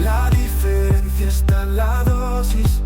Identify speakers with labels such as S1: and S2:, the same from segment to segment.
S1: La diferencia está en la dosis.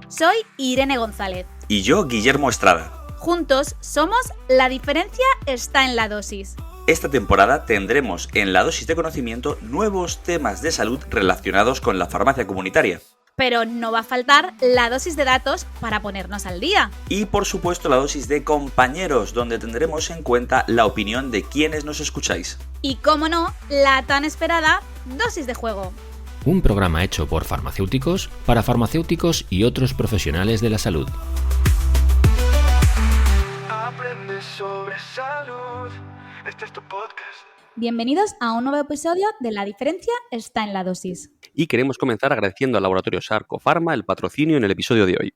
S2: Soy Irene González.
S3: Y yo, Guillermo Estrada.
S2: Juntos somos La diferencia está en la dosis.
S3: Esta temporada tendremos en la dosis de conocimiento nuevos temas de salud relacionados con la farmacia comunitaria.
S2: Pero no va a faltar la dosis de datos para ponernos al día.
S3: Y por supuesto la dosis de compañeros, donde tendremos en cuenta la opinión de quienes nos escucháis.
S2: Y cómo no, la tan esperada dosis de juego.
S4: Un programa hecho por farmacéuticos, para farmacéuticos y otros profesionales de la salud.
S1: Aprende sobre salud. Este es tu podcast.
S2: Bienvenidos a un nuevo episodio de La diferencia está en la dosis.
S5: Y queremos comenzar agradeciendo al laboratorio Sarco Pharma el patrocinio en el episodio de hoy.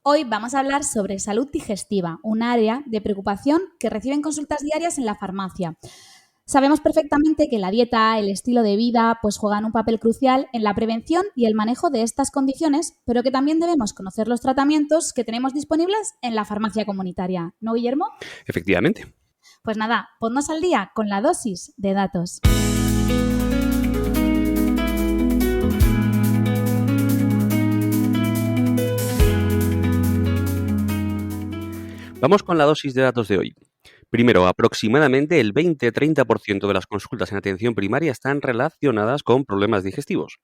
S2: Hoy vamos a hablar sobre salud digestiva, un área de preocupación que reciben consultas diarias en la farmacia. Sabemos perfectamente que la dieta, el estilo de vida, pues juegan un papel crucial en la prevención y el manejo de estas condiciones, pero que también debemos conocer los tratamientos que tenemos disponibles en la farmacia comunitaria. ¿No, Guillermo?
S5: Efectivamente.
S2: Pues nada, ponnos al día con la dosis de datos.
S5: Vamos con la dosis de datos de hoy. Primero, aproximadamente el 20-30% de las consultas en atención primaria están relacionadas con problemas digestivos.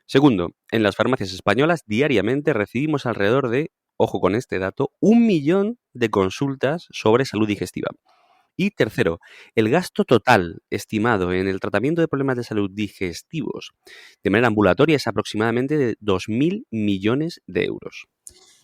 S5: Segundo, en las farmacias españolas diariamente recibimos alrededor de, ojo con este dato, 1 millón de consultas sobre salud digestiva. Y tercero, el gasto total estimado en el tratamiento de problemas de salud digestivos de manera ambulatoria es aproximadamente de 2.000 millones de euros.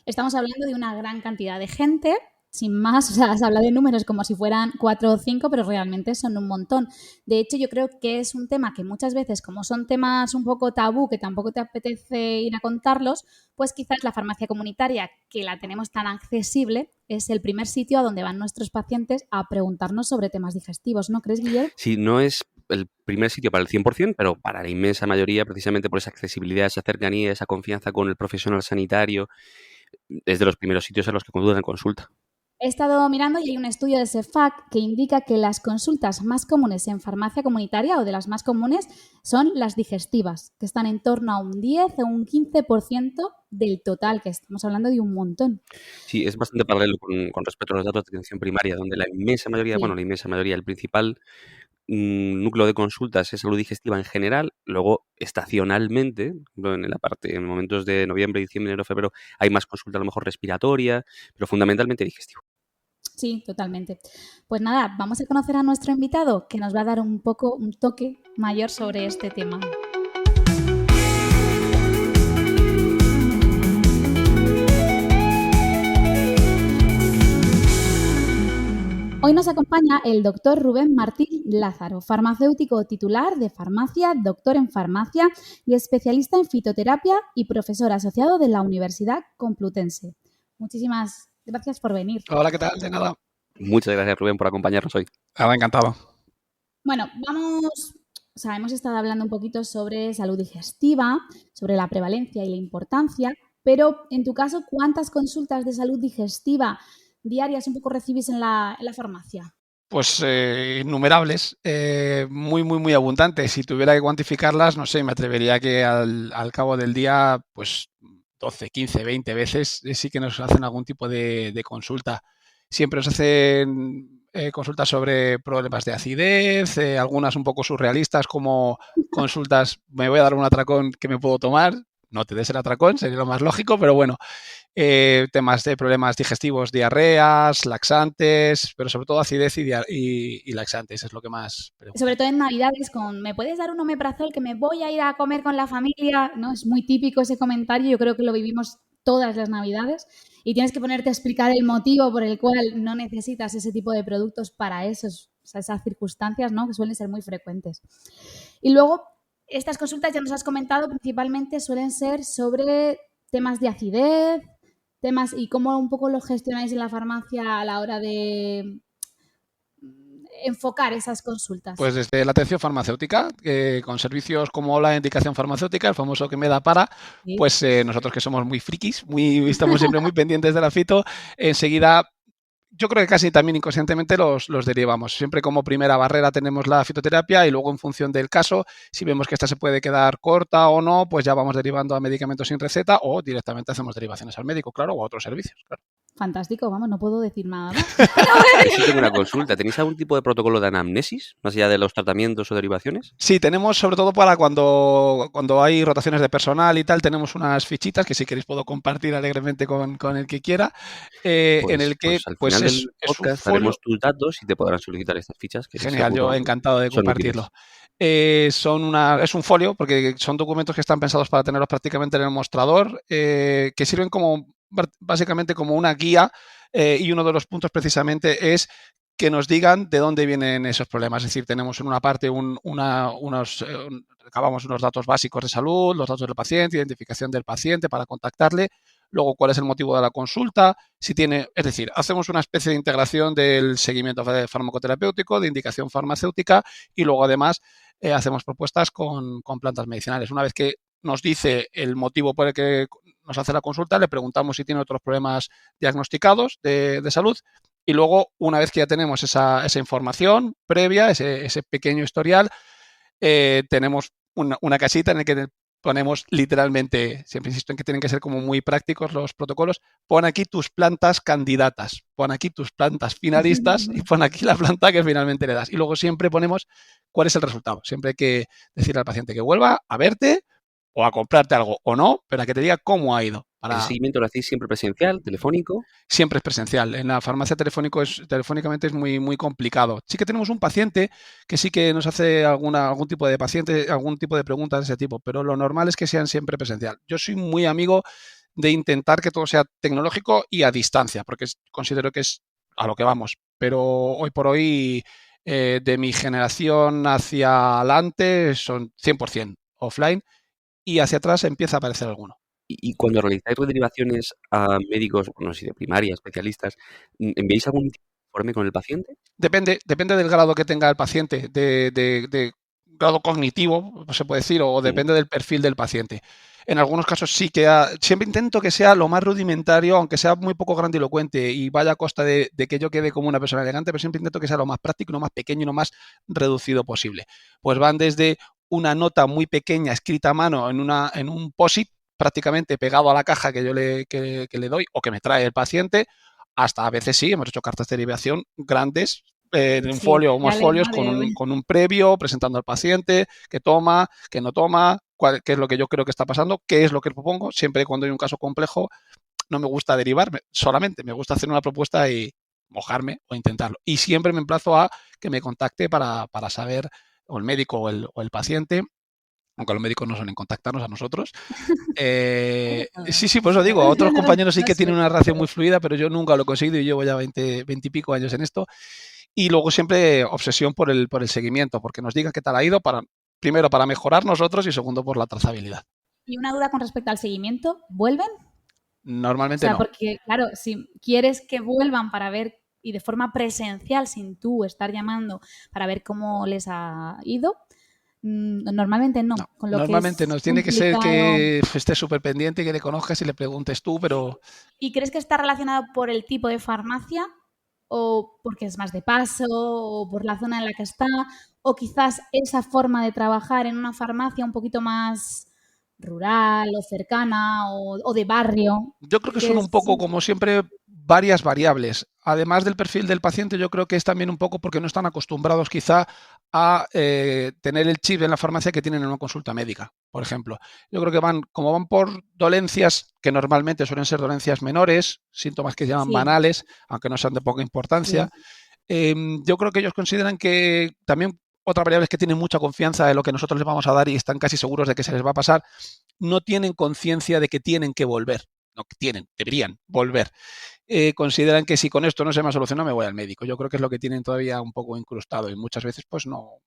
S2: Estamos hablando de una gran cantidad de gente. Sin más, o sea, se habla de números como si fueran 4 o 5, pero realmente son un montón. De hecho, yo creo que es un tema que muchas veces, como son temas un poco tabú, que tampoco te apetece ir a contarlos, pues quizás la farmacia comunitaria, que la tenemos tan accesible, es el primer sitio a donde van nuestros pacientes a preguntarnos sobre temas digestivos, ¿no crees, Guillermo?
S5: Sí, no es el primer sitio para el 100%, pero para la inmensa mayoría, precisamente por esa accesibilidad, esa cercanía, esa confianza con el profesional sanitario, es de los primeros sitios a los que conducen consulta.
S2: He estado mirando y hay un estudio de CEFAC que indica que las consultas más comunes en farmacia comunitaria o de las más comunes son las digestivas, que están en torno a un 10 o un 15% del total, que estamos hablando de un montón.
S5: Sí, es bastante paralelo con respecto a los datos de atención primaria, donde la inmensa mayoría, el principal núcleo de consultas es salud digestiva en general. Luego, estacionalmente, en momentos de noviembre, diciembre, enero, febrero, hay más consulta a lo mejor respiratoria, pero fundamentalmente digestivo.
S2: Sí, totalmente. Pues nada, vamos a conocer a nuestro invitado que nos va a dar un toque mayor sobre este tema. Hoy nos acompaña el doctor Rubén Martín Lázaro, farmacéutico titular de farmacia, doctor en farmacia y especialista en fitoterapia y profesor asociado de la Universidad Complutense. Muchísimas gracias por venir.
S6: Hola, ¿qué tal? De nada.
S5: Muchas gracias, Rubén, por acompañarnos hoy.
S6: Encantado.
S2: Bueno, hemos estado hablando un poquito sobre salud digestiva, sobre la prevalencia y la importancia, pero en tu caso, ¿cuántas consultas de salud digestiva diarias un poco recibís en la farmacia?
S6: Pues innumerables, muy abundantes. Si tuviera que cuantificarlas, no sé, me atrevería que al cabo del día, pues 12, 15, 20 veces sí que nos hacen algún tipo de consulta. Siempre nos hacen consultas sobre problemas de acidez, algunas un poco surrealistas como consultas, me voy a dar un atracón que me puedo tomar, no te des el atracón, sería lo más lógico, pero bueno, temas de problemas digestivos, diarreas, laxantes, pero sobre todo acidez y laxantes es lo que más pregunto.
S2: Sobre todo en Navidades ¿me puedes dar un omeprazol que me voy a ir a comer con la familia? ¿No? Es muy típico ese comentario, yo creo que lo vivimos todas las Navidades y tienes que ponerte a explicar el motivo por el cual no necesitas ese tipo de productos para esas circunstancias, ¿no? Que suelen ser muy frecuentes. Y luego, estas consultas, ya nos has comentado, principalmente suelen ser sobre temas de acidez, y cómo un poco lo gestionáis en la farmacia a la hora de enfocar esas consultas.
S6: Pues desde la atención farmacéutica, con servicios como la indicación farmacéutica, el famoso que me da para, ¿sí? Pues nosotros que somos muy frikis, estamos siempre muy pendientes de la fito, enseguida yo creo que casi también inconscientemente los derivamos. Siempre como primera barrera tenemos la fitoterapia y luego en función del caso, si vemos que esta se puede quedar corta o no, pues ya vamos derivando a medicamentos sin receta o directamente hacemos derivaciones al médico, claro, o a otros servicios, claro.
S2: Fantástico, vamos, no puedo decir nada más.
S5: Ahí sí tengo una consulta. ¿Tenéis algún tipo de protocolo de anamnesis, más allá de los tratamientos o derivaciones?
S6: Sí, tenemos sobre todo para cuando hay rotaciones de personal y tal, tenemos unas fichitas que si queréis puedo compartir alegremente con el que quiera, en el que
S5: al
S6: pues
S5: final
S6: es
S5: del
S6: un
S5: podcast
S6: folio.
S5: daremos tus datos y te podrán solicitar estas fichas. Que
S6: Genial,
S5: seguro
S6: yo encantado de
S5: son
S6: compartirlo.
S5: útiles.
S6: Es un folio, porque son documentos que están pensados para tenerlos prácticamente en el mostrador, que sirven básicamente como una guía, y uno de los puntos precisamente es que nos digan de dónde vienen esos problemas. Es decir, tenemos en una parte recabamos unos datos básicos de salud, los datos del paciente, identificación del paciente para contactarle, luego cuál es el motivo de la consulta, es decir, hacemos una especie de integración del seguimiento farmacoterapéutico, de indicación farmacéutica y luego además hacemos propuestas con plantas medicinales. Una vez que nos dice el motivo por el que nos hace la consulta, le preguntamos si tiene otros problemas diagnosticados de salud y luego, una vez que ya tenemos esa información previa, ese pequeño historial, tenemos una casita en la que ponemos literalmente, siempre insisto en que tienen que ser como muy prácticos los protocolos, pon aquí tus plantas candidatas, pon aquí tus plantas finalistas y pon aquí la planta que finalmente le das. Y luego siempre ponemos cuál es el resultado. Siempre hay que decirle al paciente que vuelva a verte o a comprarte algo o no, pero a que te diga cómo ha ido.
S5: ¿El seguimiento lo hacéis siempre presencial, telefónico?
S6: Siempre es presencial. En la farmacia telefónicamente es muy, muy complicado. Sí que tenemos un paciente que sí que nos hace algún tipo de preguntas de ese tipo, pero lo normal es que sean siempre presencial. Yo soy muy amigo de intentar que todo sea tecnológico y a distancia, porque considero que es a lo que vamos. Pero hoy por hoy, de mi generación hacia adelante, son 100% offline y hacia atrás empieza a aparecer alguno.
S5: Y cuando realizáis derivaciones a médicos, no sé si de primaria, especialistas, ¿enviáis algún informe con el paciente?
S6: Depende del grado que tenga el paciente, de grado cognitivo, se puede decir, o depende del perfil del paciente. En algunos casos sí que siempre intento que sea lo más rudimentario, aunque sea muy poco grandilocuente y vaya a costa de que yo quede como una persona elegante, pero siempre intento que sea lo más práctico, lo más pequeño y lo más reducido posible. Pues van desde una nota muy pequeña escrita a mano en un POSIT, prácticamente pegado a la caja que yo que le doy o que me trae el paciente, hasta a veces sí, hemos hecho cartas de derivación grandes, en un folio o más folios con un previo, presentando al paciente, qué toma, qué no toma, qué es lo que yo creo que está pasando, qué es lo que propongo. Siempre cuando hay un caso complejo no me gusta derivarme solamente, me gusta hacer una propuesta y mojarme o intentarlo. Y siempre me emplazo a que me contacte para saber, o el médico o el paciente, aunque los médicos no suelen contactarnos a nosotros. Sí, por eso digo, a otros compañeros sí que tienen una relación muy fluida, pero yo nunca lo he conseguido y llevo ya 20 y pico años en esto. Y luego siempre obsesión por el seguimiento, porque nos diga qué tal ha ido, primero para mejorar nosotros y segundo por la trazabilidad.
S2: Y una duda con respecto al seguimiento, ¿vuelven?
S6: Normalmente no.
S2: Porque claro, si quieres que vuelvan para ver y de forma presencial, sin tú estar llamando, para ver cómo les ha ido, normalmente no.
S6: Normalmente no. Tiene que ser que estés súper pendiente, que le conozcas y le preguntes tú, pero...
S2: ¿Y crees que está relacionado por el tipo de farmacia? ¿O porque es más de paso? ¿O por la zona en la que está? ¿O quizás esa forma de trabajar en una farmacia un poquito más rural o cercana o de barrio?
S6: Yo creo que son un poco, como siempre, varias variables. Además del perfil del paciente, yo creo que es también un poco porque no están acostumbrados quizá a tener el chip en la farmacia que tienen en una consulta médica, por ejemplo. Yo creo que van por dolencias que normalmente suelen ser dolencias menores, síntomas que se llaman banales, aunque no sean de poca importancia. Yo creo que ellos consideran que también otra variable es que tienen mucha confianza en lo que nosotros les vamos a dar y están casi seguros de que se les va a pasar. No tienen conciencia de que tienen que volver. No, que deberían volver. Consideran que si con esto no se me ha solucionado, me voy al médico. Yo creo que es lo que tienen todavía un poco incrustado y muchas veces pues no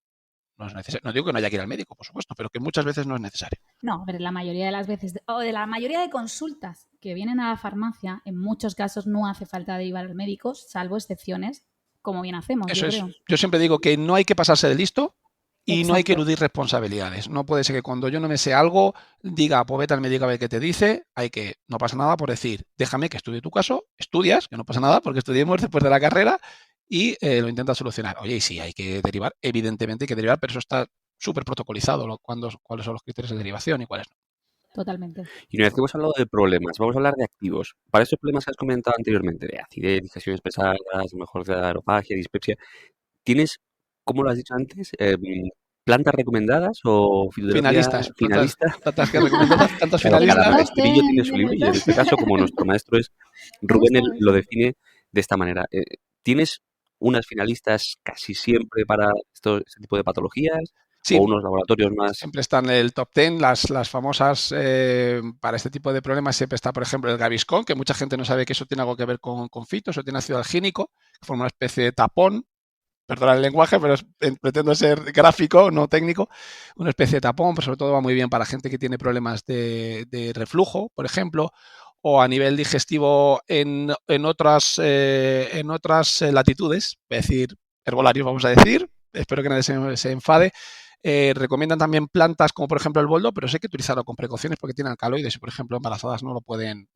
S6: es necesario. No digo que no haya que ir al médico, por supuesto, pero que muchas veces no es necesario.
S2: No, pero la mayoría de las veces, o de la mayoría de consultas que vienen a la farmacia, en muchos casos no hace falta derivar al médico, salvo excepciones, como bien hacemos.
S6: Eso es. Yo siempre digo que no hay que pasarse de listo, Y no hay que
S2: Exacto.
S6: eludir responsabilidades. No puede ser que cuando yo no me sé algo, diga, pues vete al médico a ver qué te dice. No pasa nada por decir, déjame que estudie tu caso, estudias, que no pasa nada porque estudiemos después de la carrera y lo intentas solucionar. Oye, y sí, hay que derivar, evidentemente hay que derivar, pero eso está súper protocolizado, cuáles son los criterios de derivación y cuáles no.
S2: Totalmente.
S5: Y una vez que hemos hablado de problemas, vamos a hablar de activos. Para esos problemas que has comentado anteriormente, de acidez, digestiones pesadas, mejor de aerofagia, dispepsia, ¿tienes, como lo has dicho antes, plantas recomendadas o fisioterapia
S6: Finalistas,
S5: finalista?
S6: plantas que recomendadas, plantas
S5: Claro, cada
S2: El
S6: finalistas.
S2: top
S5: maestrillo tiene
S2: 10
S5: su
S2: de
S5: libro
S2: los
S5: y en este caso, como nuestro maestro es
S2: Me ha
S5: Rubén, él
S2: gustado
S5: lo
S2: eso.
S5: define de esta manera. ¿Tienes unas finalistas casi siempre para este tipo de patologías o
S6: Sí,
S5: unos laboratorios más?
S6: siempre están en el top 10, las famosas para este tipo de problemas siempre está, por ejemplo, el Gaviscon, que mucha gente no sabe que eso tiene algo que ver con fito, eso tiene ácido algínico, que forma una especie de tapón, perdona el lenguaje, pero pretendo ser gráfico, no técnico, una especie de tapón, pero sobre todo va muy bien para gente que tiene problemas de reflujo, por ejemplo, o a nivel digestivo en otras latitudes, es decir, herbolarios, vamos a decir, espero que nadie se enfade. Recomiendan también plantas como por ejemplo el boldo, pero sé que utilizarlo con precauciones porque tiene alcaloides y por ejemplo embarazadas no lo pueden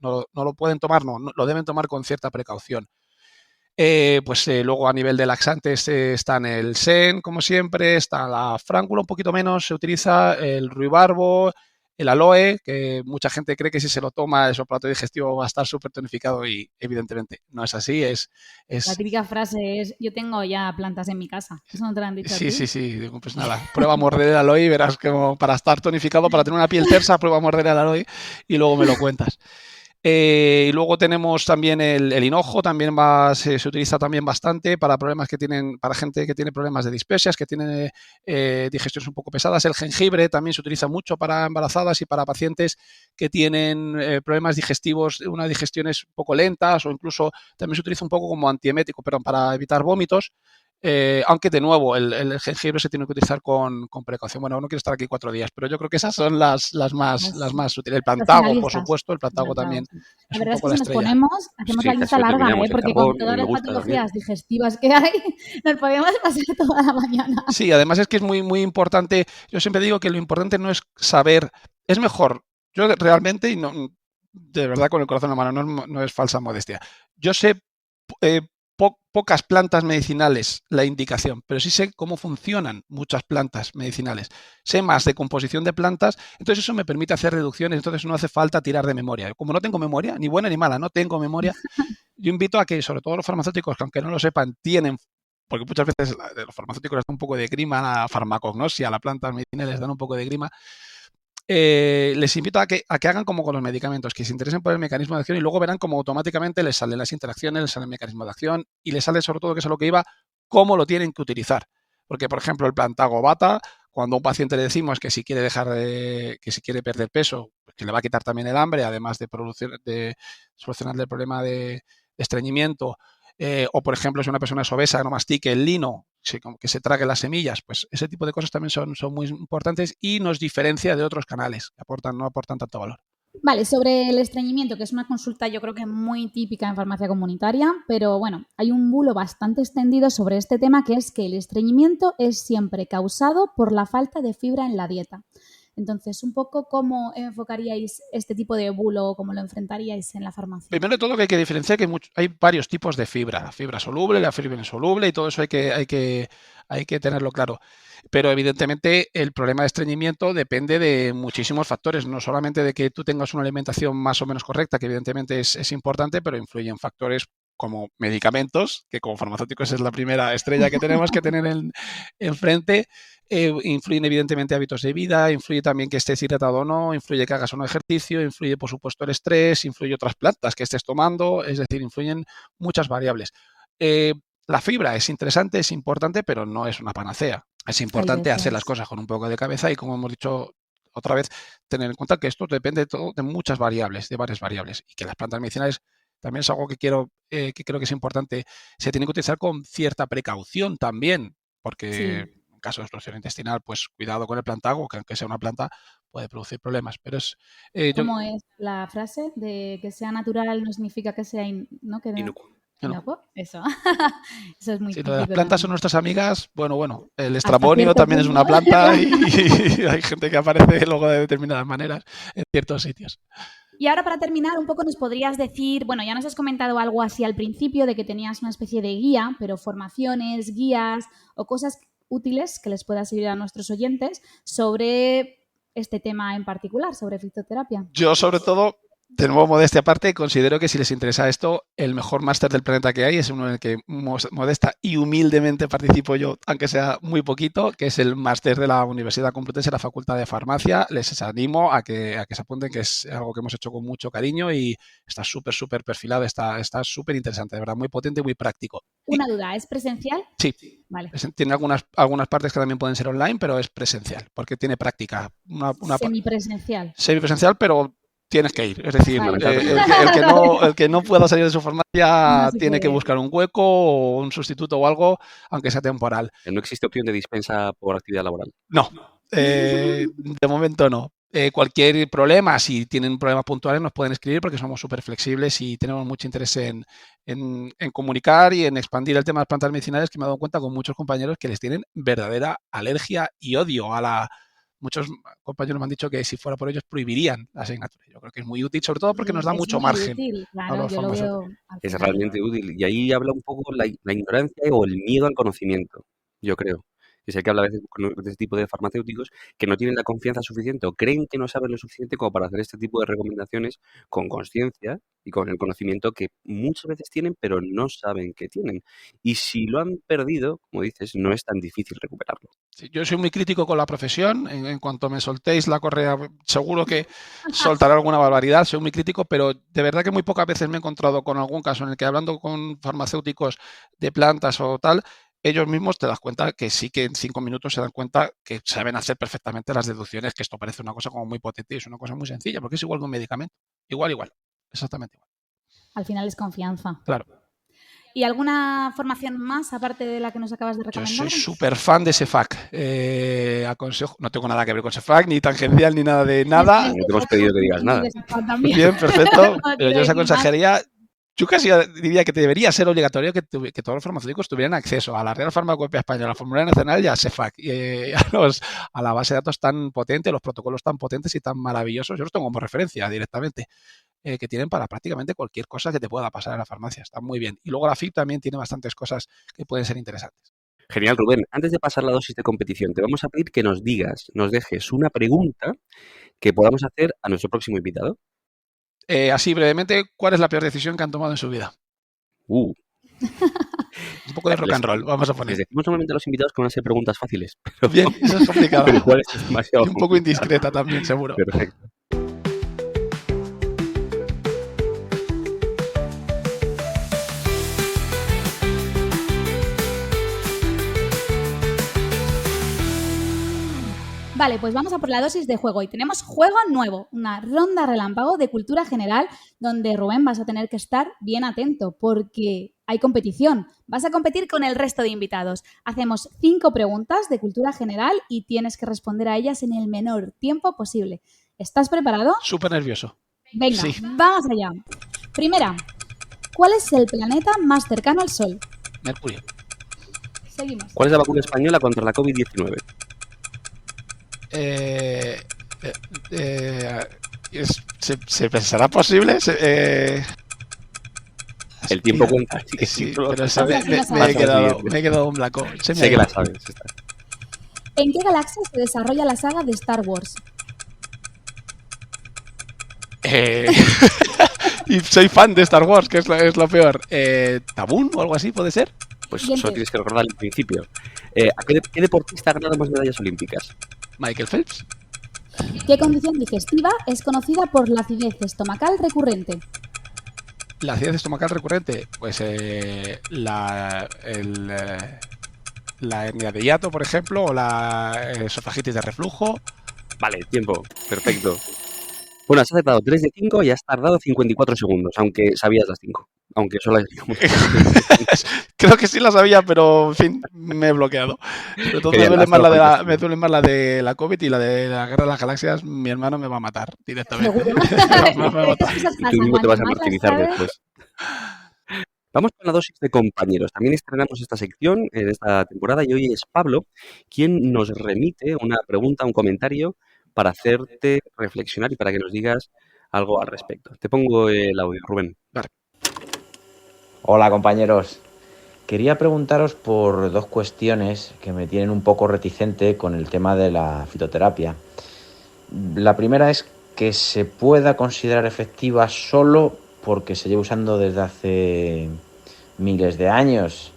S6: tomar, no lo deben tomar con cierta precaución. Luego a nivel de laxantes están el Sen, como siempre, está la fráncula un poquito menos, se utiliza el ruibarbo, el aloe, que mucha gente cree que si se lo toma el plato digestivo va a estar súper tonificado y evidentemente no es así,
S2: La
S6: es
S2: típica frase es, yo tengo ya plantas en mi casa. ¿Eso no te lo han dicho a
S6: sí,
S2: ti?
S6: sí, sí, digo, pues nada, prueba a morder el aloe y verás como para estar tonificado, para tener una piel tersa, prueba a morder el aloe y luego me lo cuentas. Y luego tenemos también el hinojo, también se utiliza también bastante para problemas para gente que tiene problemas de dispepsias, que tiene digestiones un poco pesadas. El jengibre también se utiliza mucho para embarazadas y para pacientes que tienen problemas digestivos, unas digestiones un poco lentas o incluso también se utiliza un poco como antiemético, pero para evitar vómitos. Aunque de nuevo el jengibre se tiene que utilizar con precaución. Bueno, no quiero estar aquí 4 días, pero yo creo que esas son las más útiles. El
S2: Los
S6: plantago, por
S2: finalistas.
S6: supuesto, el plantago también
S2: Sí. La
S6: es un
S2: verdad es
S6: poco
S2: que
S6: la
S2: si nos
S6: estrella.
S2: ponemos, hacemos
S5: Sí,
S2: la
S5: casi
S2: lista
S5: lo
S2: larga,
S5: terminamos. El
S2: porque con
S5: carbón, a mí
S2: todas
S5: me
S2: las
S5: gusta también.
S2: patologías digestivas que hay, nos podemos pasar toda la mañana.
S6: Sí, además es que es muy, muy importante. Yo siempre digo que lo importante no es saber, es mejor. Yo realmente, y no, de verdad con el corazón en la mano, no es falsa modestia. Yo sé eh, pocas plantas medicinales la indicación, pero sí sé cómo funcionan muchas plantas medicinales. Sé más de composición de plantas, entonces eso me permite hacer reducciones, entonces no hace falta tirar de memoria. Como no tengo memoria, ni buena ni mala, no tengo memoria, yo invito a que, sobre todo los farmacéuticos, que aunque no lo sepan, tienen, porque muchas veces los farmacéuticos les dan un poco de grima, la farmacognosia, la planta medicina les dan un poco de grima, les invito a que hagan como con los medicamentos, que se interesen por el mecanismo de acción y luego verán cómo automáticamente les salen las interacciones, les sale el mecanismo de acción y les sale sobre todo, que es a lo que iba, cómo lo tienen que utilizar. Porque, por ejemplo, el plantago bata, cuando a un paciente le decimos que si quiere que si quiere perder peso, pues que le va a quitar también el hambre, además de solucionarle el problema de estreñimiento, o por ejemplo, si una persona es obesa, no mastique el lino, que se trague las semillas, pues ese tipo de cosas también son muy importantes y nos diferencia de otros canales que no aportan tanto valor.
S2: Vale, sobre el estreñimiento, que es una consulta yo creo que muy típica en farmacia comunitaria, pero bueno, hay un bulo bastante extendido sobre este tema, que es que el estreñimiento es siempre causado por la falta de fibra en la dieta. Entonces, un poco cómo enfocaríais este tipo de bulo, cómo lo enfrentaríais en la farmacia.
S6: Primero de todo, que hay que diferenciar que hay varios tipos de fibra, la fibra soluble, la fibra insoluble y todo eso hay que tenerlo claro. Pero evidentemente el problema de estreñimiento depende de muchísimos factores, no solamente de que tú tengas una alimentación más o menos correcta, que evidentemente es importante, pero influyen factores como medicamentos, que como farmacéuticos es la primera estrella que tenemos que tener enfrente. Influyen evidentemente hábitos de vida, influye también que estés hidratado o no, influye que hagas o no ejercicio, influye por supuesto el estrés, influye otras plantas que estés tomando, es decir, influyen muchas variables. La fibra es interesante, es importante, pero no es una panacea. Es
S2: Hay
S6: importante hacer las
S2: veces.
S6: cosas con un poco de cabeza y, como hemos dicho otra vez, tener en cuenta que esto depende de muchas variables, de varias variables, y que las plantas medicinales también es algo que creo que es importante. Se tiene que utilizar con cierta precaución también, porque
S2: Sí.
S6: en caso de explosión intestinal, pues cuidado con el plantago, que aunque sea una planta, puede producir problemas. Pero yo
S2: ¿Cómo es la frase de que sea natural no significa que sea ¿no?
S5: Inocuo.
S6: No.
S2: Luego, eso. Eso es muy
S6: Sí, lo de las
S2: típico
S6: plantas son
S2: también.
S6: nuestras amigas. Bueno, el estramonio
S2: cierto
S6: también es una
S2: punto.
S6: planta y hay gente que aparece luego de determinadas maneras en ciertos sitios.
S2: Y ahora para terminar, un poco nos podrías decir, bueno, ya nos has comentado algo así al principio de que tenías una especie de guía, pero formaciones, guías o cosas útiles que les pueda servir a nuestros oyentes sobre este tema en particular, sobre fitoterapia.
S6: Yo, sobre todo, de nuevo, modestia aparte, considero que si les interesa esto, el mejor máster del planeta que hay es uno en el que modesta y humildemente participo yo, aunque sea muy poquito, que es el máster de la Universidad Complutense de la Facultad de Farmacia. Les animo a que se apunten, que es algo que hemos hecho con mucho cariño y está súper perfilado, está súper interesante, de verdad, muy potente y muy práctico.
S2: Una duda, ¿es presencial?
S6: Sí.
S2: Vale.
S6: Tiene algunas partes que también pueden ser online, pero es presencial, porque tiene práctica.
S2: Semipresencial.
S6: Semipresencial, pero tienes que ir. Es decir,
S2: Vale.
S6: el que no pueda salir de su farmacia
S2: No se
S6: tiene
S2: puede
S6: que
S2: ir.
S6: buscar un hueco o un sustituto o algo, aunque sea temporal.
S5: No existe opción de dispensa por actividad laboral.
S6: No, de momento no. Cualquier problema, si tienen problemas puntuales, nos pueden escribir porque somos súper flexibles y tenemos mucho interés en comunicar y en expandir el tema de las plantas medicinales, que me he dado cuenta con muchos compañeros que les tienen verdadera alergia y odio a la... Muchos compañeros me han dicho que si fuera por ellos prohibirían la asignatura. Yo creo que es muy útil, sobre todo porque nos da
S2: Es
S6: mucho
S2: muy
S6: margen
S2: útil,
S6: a
S2: claro,
S6: los
S2: yo lo veo
S6: farmacéuticos.
S2: al
S5: Es
S2: final.
S5: realmente útil. Y ahí habla un poco la ignorancia o el miedo al conocimiento, yo creo. Y sé que habla a veces con este tipo de farmacéuticos que no tienen la confianza suficiente o creen que no saben lo suficiente como para hacer este tipo de recomendaciones con consciencia y con el conocimiento que muchas veces tienen, pero no saben que tienen. Y si lo han perdido, como dices, no es tan difícil recuperarlo.
S6: Sí, yo soy muy crítico con la profesión. En cuanto me soltéis la correa, seguro que soltaré alguna barbaridad. Soy muy crítico, pero de verdad que muy pocas veces me he encontrado con algún caso en el que, hablando con farmacéuticos de plantas o tal, ellos mismos te das cuenta que sí, que en 5 minutos se dan cuenta que saben hacer perfectamente las deducciones, que esto parece una cosa como muy potente y es una cosa muy sencilla, porque es igual que un medicamento. Igual. Exactamente igual.
S2: Al final es confianza.
S6: Claro.
S2: ¿Y alguna formación más, aparte de la que nos acabas de
S6: Yo
S2: recomendar?
S6: soy súper fan de SEFAC. Aconsejo, no tengo nada que ver con SEFAC, ni tangencial, ni nada de nada.
S5: No te hemos pedido que digas nada.
S6: Bien, perfecto. Pero yo os aconsejaría, yo casi diría que debería ser obligatorio que todos los farmacéuticos tuvieran acceso a la Real Farmacopea Española, a la Formulario Nacional y a SEFAC, y a la base de datos tan potente, los protocolos tan potentes y tan maravillosos. Yo los tengo como referencia directamente, que tienen para prácticamente cualquier cosa que te pueda pasar en la farmacia. Está muy bien. Y luego la FIP también tiene bastantes cosas que pueden ser interesantes.
S5: Genial, Rubén. Antes de pasar la dosis de competición, te vamos a pedir que nos dejes una pregunta que podamos hacer a nuestro próximo invitado.
S6: Así brevemente, ¿cuál es la peor decisión que han tomado en su vida? Un poco de rock and roll, vamos a
S5: Les
S6: poner.
S5: decimos normalmente a los invitados que van a ser preguntas fáciles, pero,
S6: Bien, eso es complicado.
S5: pero igual es demasiado
S6: Y un poco indiscreta también, seguro.
S5: Perfecto.
S2: Vale, pues vamos a por la dosis de juego. Y tenemos juego nuevo, una ronda relámpago de cultura general, donde Rubén vas a tener que estar bien atento, porque hay competición. Vas a competir con el resto de invitados. Hacemos 5 preguntas de cultura general y tienes que responder a ellas en el menor tiempo posible. ¿Estás preparado?
S6: Súper nervioso.
S2: Venga,
S6: Sí.
S2: vamos allá. Primera, ¿cuál es el planeta más cercano al Sol?
S6: Mercurio.
S2: Seguimos.
S5: ¿Cuál es la vacuna española contra la COVID-19?
S6: ¿Se pensará posible?
S5: El tiempo
S6: Mira,
S5: cuenta. Así que
S6: sí,
S5: si tú lo
S6: pero
S5: sabes,
S2: me
S6: he quedado un blanco. Se me ha
S5: sé que
S6: ido.
S5: la sabes. Esta.
S2: ¿En qué galaxia se desarrolla la saga de Star Wars?
S6: Y soy fan de Star Wars, que es lo peor. ¿Tabún o algo así puede ser?
S5: Pues
S2: Siguiente.
S5: solo tienes que recordar el principio. ¿A qué deportista ha ganado más medallas olímpicas?
S6: Michael Phelps.
S2: ¿Qué condición digestiva es conocida por la acidez estomacal recurrente?
S6: La acidez estomacal recurrente, pues la hernia de hiato, por ejemplo, o la esofagitis de reflujo.
S5: Vale, tiempo. Perfecto. Bueno, has acertado 3 de 5 y has tardado 54 segundos, aunque sabías las 5. Aunque solo hay...
S6: Creo que sí la sabía, pero en fin, me he bloqueado. Sobre todo me duele más la de la COVID y la de la Guerra de las Galaxias. Mi hermano me va a matar directamente.
S2: Seguro.
S6: Me va a matar.
S2: Estas cosas
S5: Y tú
S2: pasan,
S5: mismo te vas a
S2: cuanto más
S5: martirizar
S2: las sabes,
S5: después. Vamos con la dosis de compañeros. También estrenamos esta sección en esta temporada y hoy es Pablo quien nos remite una pregunta, un comentario para hacerte reflexionar y para que nos digas algo al respecto. Te pongo el audio, Rubén.
S6: Vale.
S7: Hola compañeros, quería preguntaros por dos cuestiones que me tienen un poco reticente con el tema de la fitoterapia. La primera es que se pueda considerar efectiva solo porque se lleva usando desde hace miles de años.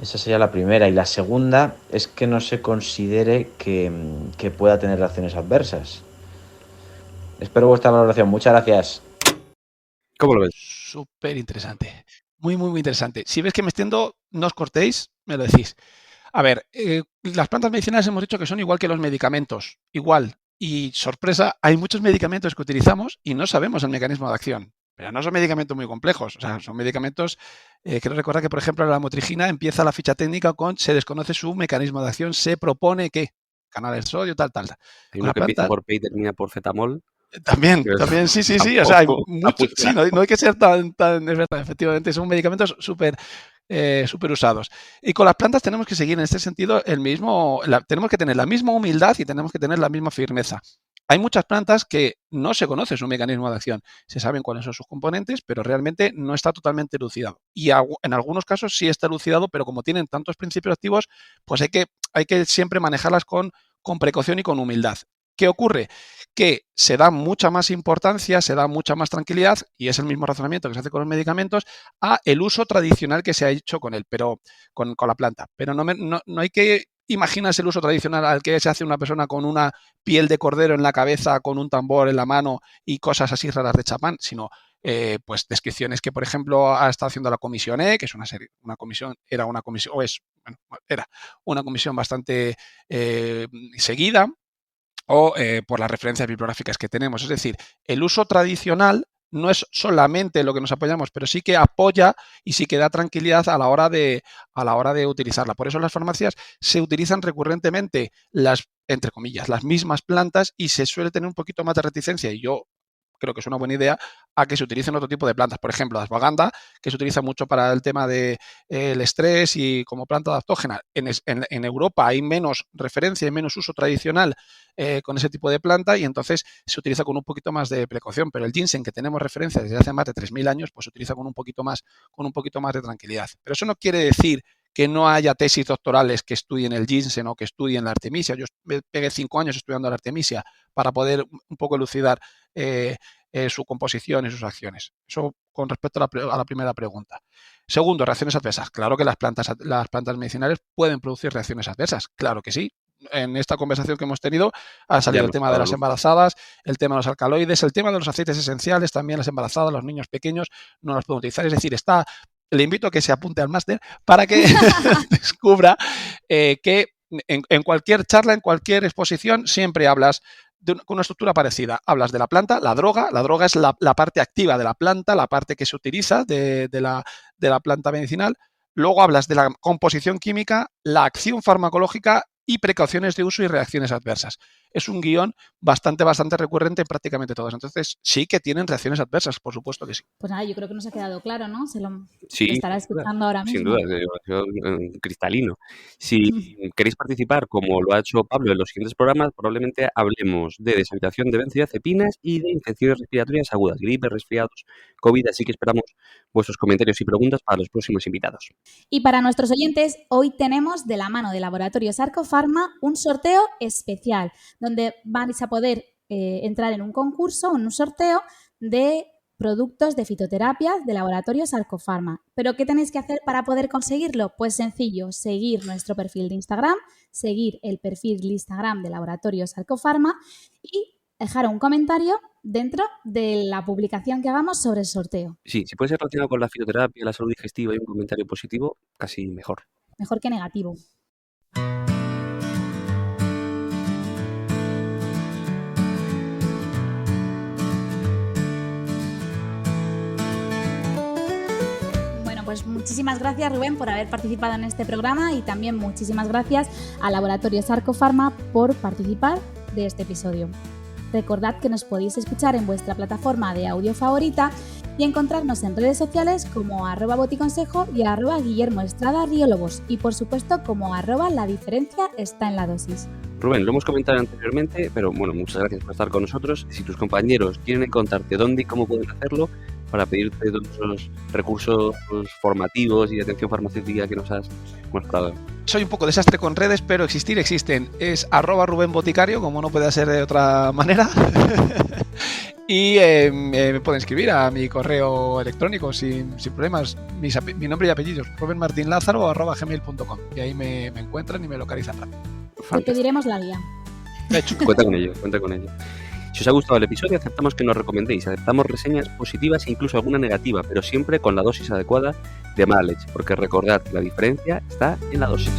S7: Esa sería la primera. Y la segunda es que no se considere que pueda tener reacciones adversas. Espero vuestra valoración. Muchas gracias.
S5: ¿Cómo lo ves?
S6: Súper interesante. Muy, muy, muy interesante. Si ves que me extiendo, no os cortéis, me lo decís. A ver, las plantas medicinales hemos dicho que son igual que los medicamentos. Igual. Y sorpresa, hay muchos medicamentos que utilizamos y no sabemos el mecanismo de acción. Pero no son medicamentos muy complejos. O sea, son medicamentos, quiero recordar que, por ejemplo, la lamotrigina empieza la ficha técnica con se desconoce su mecanismo de acción, se propone que canal del sodio, tal.
S5: Hay uno que empieza por P y termina por fetamol.
S6: También, sí. O sea, hay muchos, sí, no hay que ser tan, es verdad, efectivamente, son medicamentos súper usados. Y con las plantas tenemos que seguir en este sentido tenemos que tener la misma humildad y tenemos que tener la misma firmeza. Hay muchas plantas que no se conoce su mecanismo de acción. Se saben cuáles son sus componentes, pero realmente no está totalmente elucidado. Y en algunos casos sí está elucidado, pero como tienen tantos principios activos, pues hay que siempre manejarlas con precaución y con humildad. ¿Qué ocurre? Que se da mucha más importancia, se da mucha más tranquilidad, y es el mismo razonamiento que se hace con los medicamentos, a el uso tradicional que se ha hecho con él, pero con la planta. Pero no hay que imaginarse el uso tradicional al que se hace una persona con una piel de cordero en la cabeza, con un tambor en la mano y cosas así raras de chamán, sino pues descripciones que, por ejemplo, ha estado haciendo la Comisión E, que es era una comisión bastante seguida, o por las referencias bibliográficas que tenemos. Es decir, el uso tradicional no es solamente lo que nos apoyamos, pero sí que apoya y sí que da tranquilidad a la hora de utilizarla. Por eso en las farmacias se utilizan recurrentemente entre comillas, las mismas plantas y se suele tener un poquito más de reticencia. Y yo creo que es una buena idea a que se utilicen otro tipo de plantas. Por ejemplo, la ashwagandha, que se utiliza mucho para el tema del estrés y como planta adaptógena. En Europa hay menos referencia y menos uso tradicional con ese tipo de planta y entonces se utiliza con un poquito más de precaución. Pero el ginseng, que tenemos referencia desde hace más de 3.000 años, pues se utiliza con un poquito más de tranquilidad. Pero eso no quiere decir que no haya tesis doctorales que estudien el ginseng o que estudien la artemisia. Yo me pegué 5 años estudiando la artemisia para poder un poco elucidar su composición y sus acciones. Eso con respecto a la primera pregunta. Segundo, reacciones adversas. Claro que las plantas medicinales pueden producir reacciones adversas. Claro que sí. En esta conversación que hemos tenido ha salido el tema de las embarazadas, el tema de los alcaloides, el tema de los aceites esenciales, también las embarazadas, los niños pequeños no las pueden utilizar. Es decir, le invito a que se apunte al máster para que descubra que en cualquier charla, en cualquier exposición, siempre hablas con una estructura parecida. Hablas de la planta, la droga es la parte activa de la planta, la parte que se utiliza de la planta medicinal. Luego hablas de la composición química, la acción farmacológica y precauciones de uso y reacciones adversas. Es un guión bastante recurrente en prácticamente todos. Entonces, sí que tienen reacciones adversas, por supuesto que sí.
S2: Pues nada, yo creo que nos ha quedado claro, ¿no?
S5: Sí,
S2: estará escuchando ahora mismo.
S5: Sin duda, cristalino. Si queréis participar, como lo ha hecho Pablo en los siguientes programas, probablemente hablemos de deshabitación de benzodiazepinas y de infecciones respiratorias agudas, gripe, resfriados, COVID, así que esperamos vuestros comentarios y preguntas para los próximos invitados.
S2: Y para nuestros oyentes, hoy tenemos de la mano de Laboratorio Sarcofarma un sorteo especial, donde vais a poder entrar en un concurso, en un sorteo de productos de fitoterapia de Laboratorio Sarcofarma. ¿Pero qué tenéis que hacer para poder conseguirlo? Pues sencillo, seguir nuestro perfil de Instagram, seguir el perfil de Instagram de Laboratorio Sarcofarma y dejar un comentario dentro de la publicación que hagamos sobre el sorteo.
S5: Sí, si puede ser relacionado con la fitoterapia, la salud digestiva y un comentario positivo, casi mejor.
S2: Mejor que negativo. Pues muchísimas gracias, Rubén, por haber participado en este programa y también muchísimas gracias al Laboratorio Sarcofarma por participar de este episodio. Recordad que nos podéis escuchar en vuestra plataforma de audio favorita y encontrarnos en redes sociales como @boticonsejo y @GuillermoEstradaRiólogos y por supuesto como @la diferencia está en la dosis.
S5: Rubén, lo hemos comentado anteriormente, pero bueno, muchas gracias por estar con nosotros. Si tus compañeros quieren contarte dónde y cómo pueden hacerlo para pedirte todos esos recursos formativos y de atención farmacéutica que nos has mostrado.
S6: Soy un poco desastre con redes, pero existen. Es @Rubén Boticario, como no puede ser de otra manera. Y me pueden escribir a mi correo electrónico sin problemas. Mi nombre y apellidos, rubenmartinlazaro@gmail.com. Y ahí me encuentran y me localizan rápido.
S2: Te pediremos la guía.
S6: De hecho,
S5: Cuenta con ello. Si os ha gustado el episodio, aceptamos que nos recomendéis, aceptamos reseñas positivas e incluso alguna negativa, pero siempre con la dosis adecuada de mala leche, porque recordad que la diferencia está en la dosis.